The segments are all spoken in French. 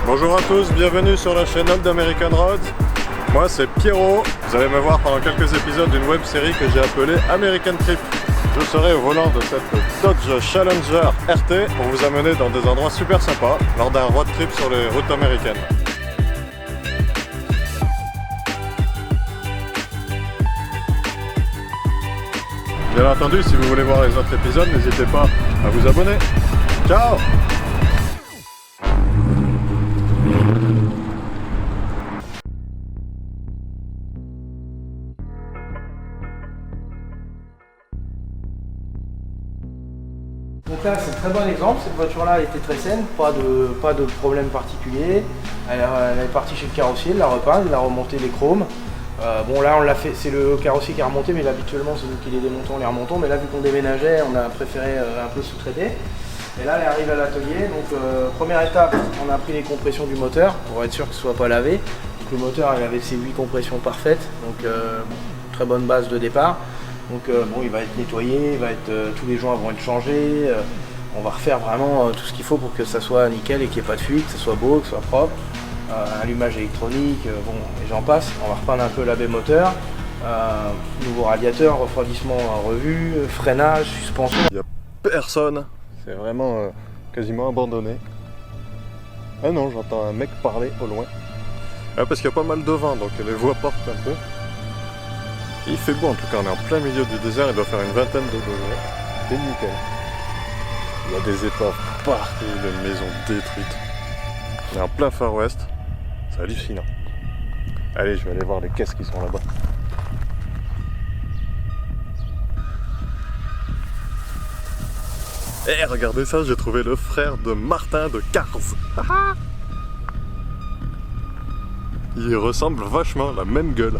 Bonjour à tous, bienvenue sur la chaîne Old American Road. Moi c'est Pierrot, vous allez me voir pendant quelques épisodes d'une web série que j'ai appelée American Trip. Je serai au volant de cette Dodge Challenger RT pour vous amener dans des endroits super sympas lors d'un road trip sur les routes américaines. Bien entendu, si vous voulez voir les autres épisodes, n'hésitez pas à vous abonner. Ciao! Donc là c'est un très bon exemple, cette voiture-là était très saine, pas de problème particulier. Elle est partie chez le carrossier, elle l'a repeint, il a remonté les chromes. Bon là on l'a fait, c'est le carrossier qui a remonté, mais habituellement c'est nous qui les démontons, les remontons. Mais là vu qu'on déménageait, on a préféré un peu sous-traiter. Et là elle arrive à l'atelier, donc première étape, on a pris les compressions du moteur pour être sûr que ce soit pas lavé. Donc, le moteur il avait ses 8 compressions parfaites, donc très bonne base de départ. Donc bon, il va être nettoyé, tous les joints vont être changés, on va refaire vraiment tout ce qu'il faut pour que ça soit nickel et qu'il n'y ait pas de fuite, que ça soit beau, que ce soit propre, allumage électronique, bon, et j'en passe. On va repeindre un peu la baie moteur, nouveau radiateur, refroidissement revu, freinage, suspension. Il n'y a personne, c'est vraiment quasiment abandonné. Ah non, j'entends un mec parler au loin. Ah, parce qu'il y a pas mal de vent, donc les voix portent un peu. Il fait beau en tout cas, on est en plein milieu du désert, il doit faire une vingtaine de degrés. C'est nickel. Il y a des épaves partout, des maisons détruites. On est en plein Far West, c'est hallucinant. Allez, je vais aller voir les caisses qui sont là-bas. Eh, regardez ça, j'ai trouvé le frère de Martin de Cars. Il ressemble vachement, la même gueule.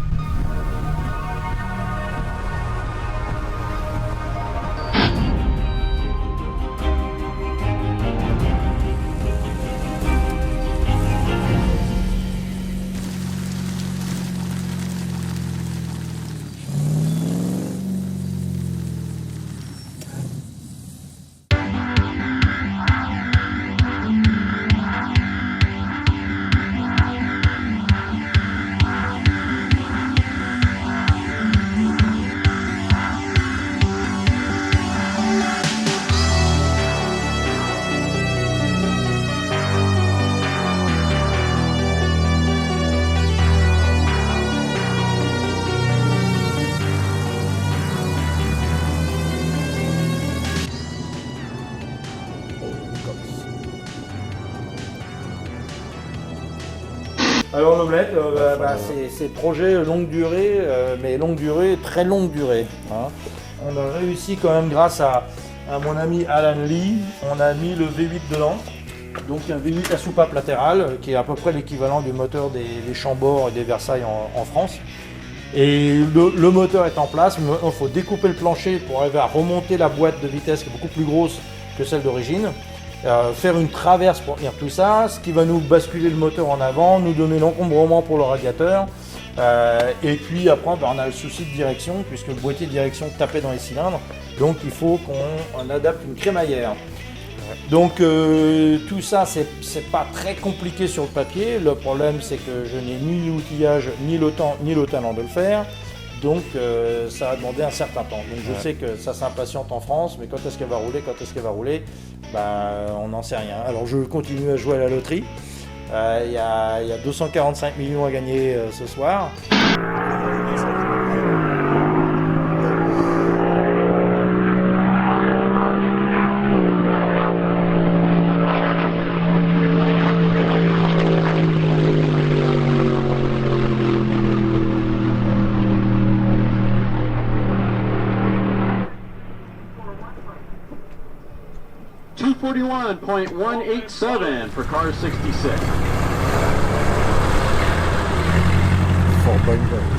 Alors l'omelette, c'est projet longue durée, mais longue durée, très longue durée. Hein. On a réussi quand même grâce à mon ami Alan Lee, on a mis le V8 dedans. Donc un V8 à soupape latérale, qui est à peu près l'équivalent du moteur des Chambord et des Versailles en France. Et le moteur est en place, mais il faut découper le plancher pour arriver à remonter la boîte de vitesse qui est beaucoup plus grosse que celle d'origine. Faire une traverse pour tenir tout ça, ce qui va nous basculer le moteur en avant, nous donner l'encombrement pour le radiateur. Et puis après, on a le souci de direction, puisque le boîtier de direction tapait dans les cylindres. Donc il faut qu'on adapte une crémaillère. Donc tout ça, c'est pas très compliqué sur le papier. Le problème, c'est que je n'ai ni l'outillage, ni le temps, ni le talent de le faire. Donc ça a demandé un certain temps. Donc je sais que ça s'impatiente en France, mais quand est-ce qu'elle va rouler, on n'en sait rien. Alors je continue à jouer à la loterie. Il y a 245 millions à gagner ce soir. 241.187 for car 66. Fort bonne gueule.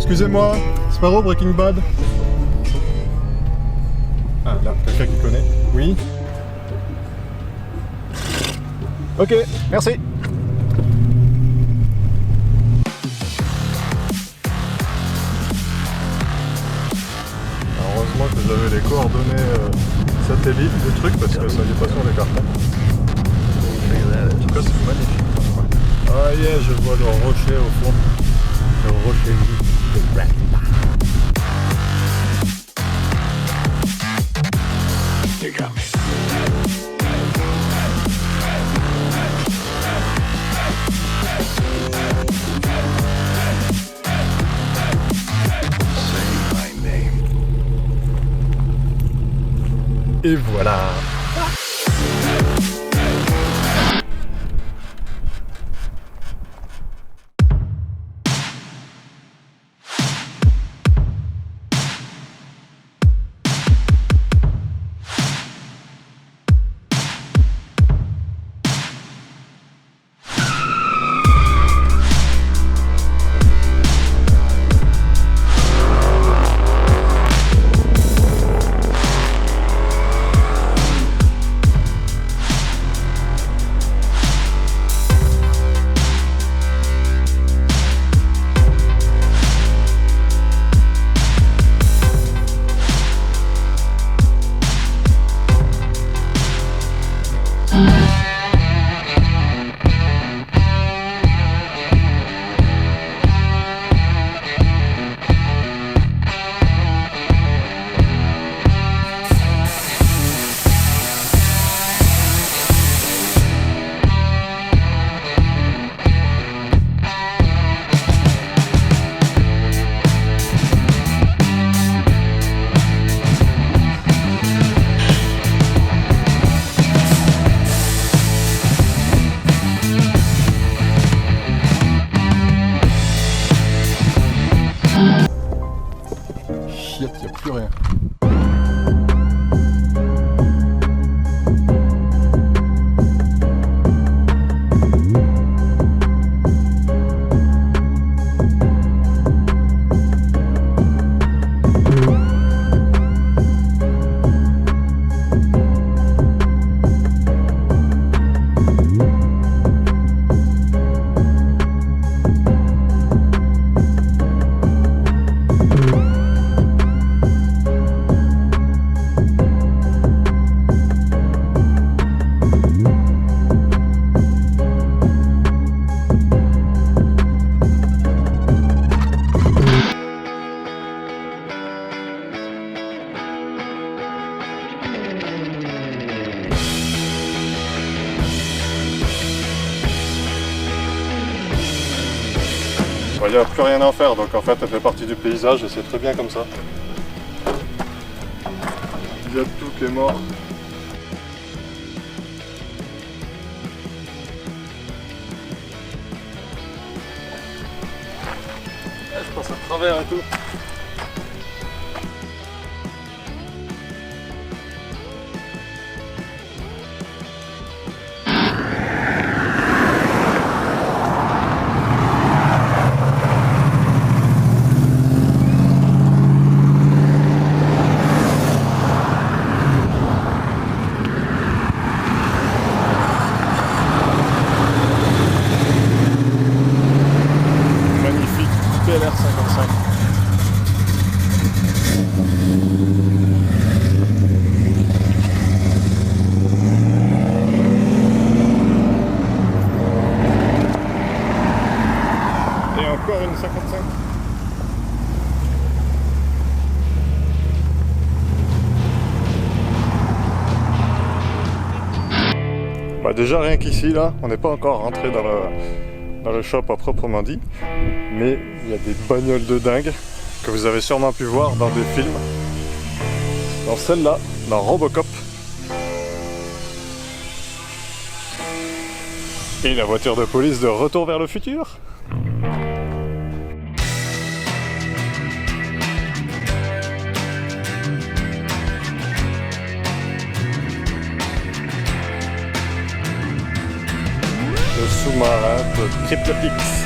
Excusez-moi, Sparrow, Breaking Bad. Ah, là, quelqu'un qui connaît. Oui. Ok, merci. Alors, heureusement que j'avais les coordonnées satellites du truc parce que ça n'est pas sur les cartons. En tout cas, c'est magnifique. Ah yeah, je vois le rocher au fond. Le rocher de Breaking Bad. You got me. Et voilà. Chiette, il n'y a plus rien. Il n'y a plus rien à en faire, donc en fait elle fait partie du paysage et c'est très bien comme ça. Il y a tout qui est mort. Je passe à travers et tout. LR55. Et encore une 55. Bah déjà rien qu'ici là, on n'est pas encore rentré dans le shop à proprement dit, mais il y a des bagnoles de dingue que vous avez sûrement pu voir dans des films, dans celle-là, dans Robocop, et la voiture de police de Retour vers le futur. Le sous-marin de Triple X.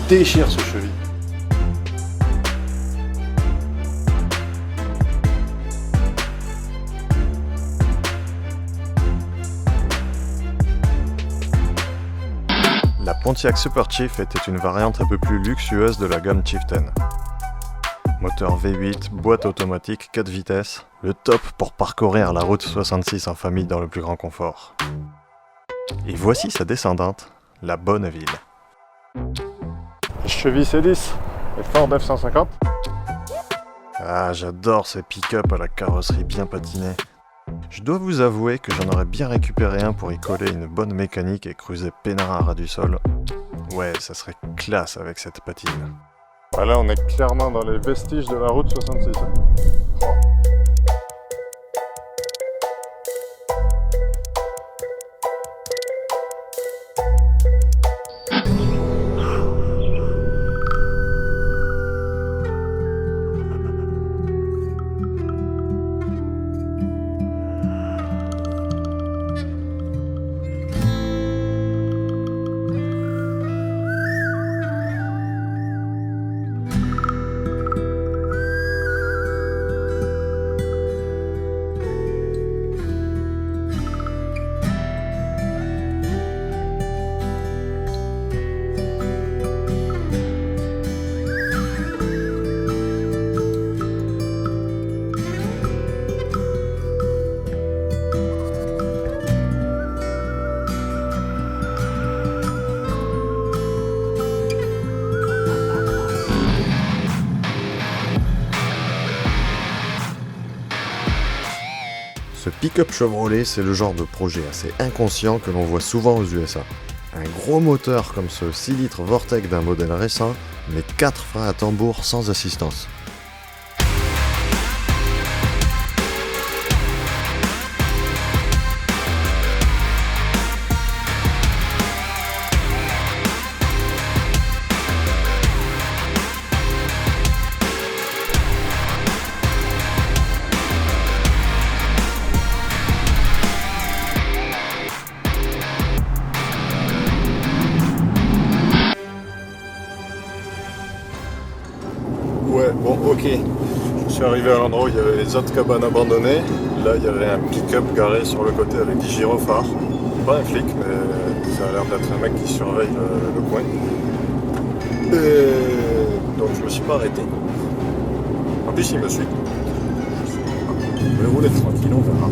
déchire ce cheville. La Pontiac Super Chief était une variante un peu plus luxueuse de la gamme Chieftain. Moteur V8, boîte automatique 4 vitesses, le top pour parcourir la route 66 en famille dans le plus grand confort. Et voici sa descendante, la Bonneville. Cheville C10 et Ford F-150. Ah, j'adore ces pick-up à la carrosserie bien patinée. Je dois vous avouer que j'en aurais bien récupéré un pour y coller une bonne mécanique et cruiser peinard à ras du sol. Ouais, ça serait classe avec cette patine. Là, on est clairement dans les vestiges de la route 66. Oh. Ce pick-up Chevrolet, c'est le genre de projet assez inconscient que l'on voit souvent aux USA. Un gros moteur comme ce 6 litres Vortec d'un modèle récent, mais 4 freins à tambour sans assistance. Ouais, bon, ok. Je suis arrivé à l'endroit où il y avait les autres cabanes abandonnées. Là, il y avait un pick-up garé sur le côté avec des gyrophares. Pas un flic, mais ça a l'air d'être un mec qui surveille le coin. Et donc, je me suis pas arrêté. En plus, il me suit. Je vais rouler tranquille, on verra.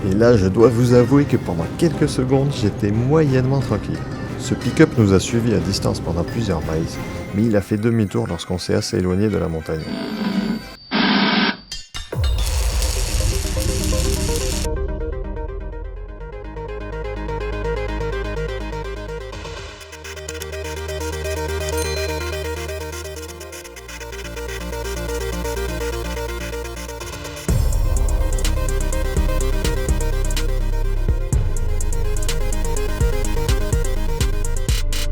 Et là, je dois vous avouer que pendant quelques secondes, j'étais moyennement tranquille. Ce pick-up nous a suivis à distance pendant plusieurs miles, mais il a fait demi-tour lorsqu'on s'est assez éloigné de la montagne.